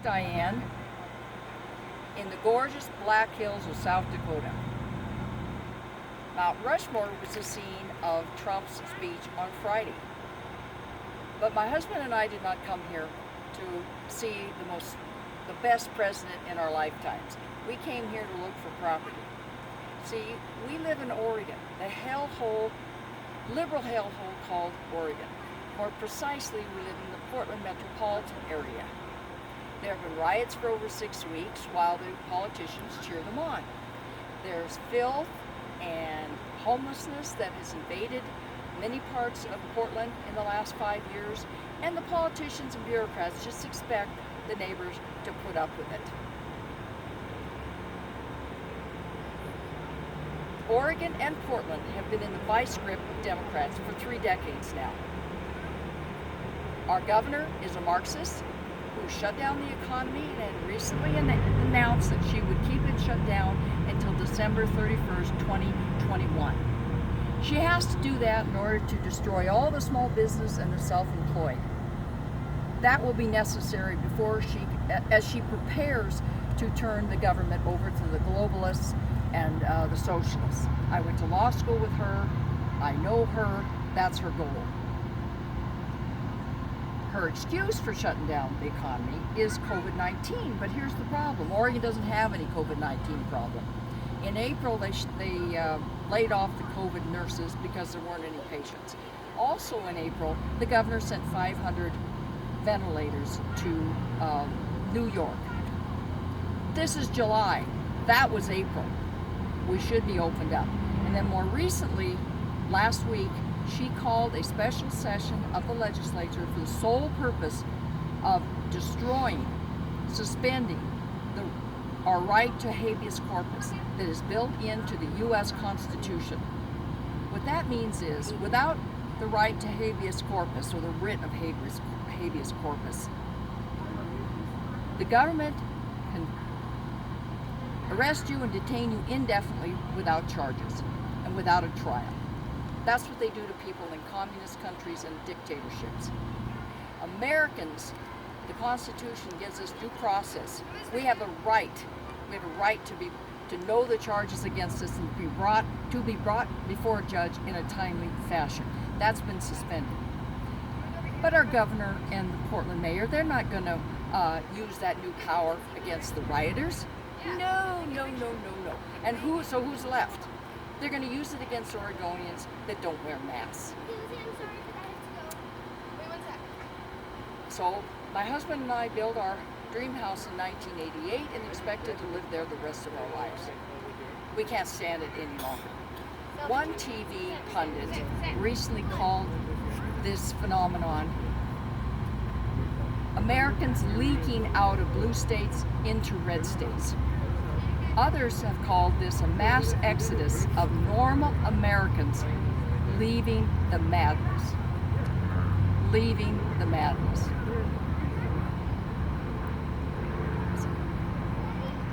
Diane in the gorgeous Black Hills of South Dakota. Mount Rushmore was the scene of Trump's speech on Friday. But my husband and I did not come here to see the best president in our lifetimes. We came here to look for property. See, we live in Oregon, the hellhole, liberal hellhole called Oregon. More precisely, we live in the Portland metropolitan area. There have been riots for over 6 weeks while the politicians cheer them on. There's filth and homelessness that has invaded many parts of Portland in the last 5 years, and the politicians and bureaucrats just expect the neighbors to put up with it. Oregon and Portland have been in the vice grip of Democrats for 3 decades now. Our governor is a Marxist who shut down the economy and recently announced that she would keep it shut down until December 31st, 2021. She has to do that in order to destroy all the small business and the self-employed. That will be necessary as she prepares to turn the government over to the globalists and the socialists. I went to law school with her. I know her. That's her goal. Her excuse for shutting down the economy is COVID-19, but here's the problem. Oregon doesn't have any COVID-19 problem. In April, they laid off the COVID nurses because there weren't any patients. Also in April, the governor sent 500 ventilators to New York. This is July. That was April. We should be opened up. And then more recently, last week, she called a special session of the legislature for the sole purpose of destroying, suspending our right to habeas corpus that is built into the U.S. Constitution. What that means is, without the right to habeas corpus, or the writ of habeas corpus, the government can arrest you and detain you indefinitely without charges and without a trial. That's what they do to people in communist countries and dictatorships. Americans, the Constitution gives us due process. We have a right. We have a right to know the charges against us and to be brought before a judge in a timely fashion. That's been suspended. But our governor and the Portland mayor, they're not going to use that new power against the rioters. No. And who's left? They're going to use it against Oregonians that don't wear masks. So my husband and I built our dream house in 1988 and expected to live there the rest of our lives. We can't stand it any longer. One TV pundit recently called this phenomenon Americans leaking out of blue states into red states. Others have called this a mass exodus of normal Americans leaving the madness. Leaving the madness.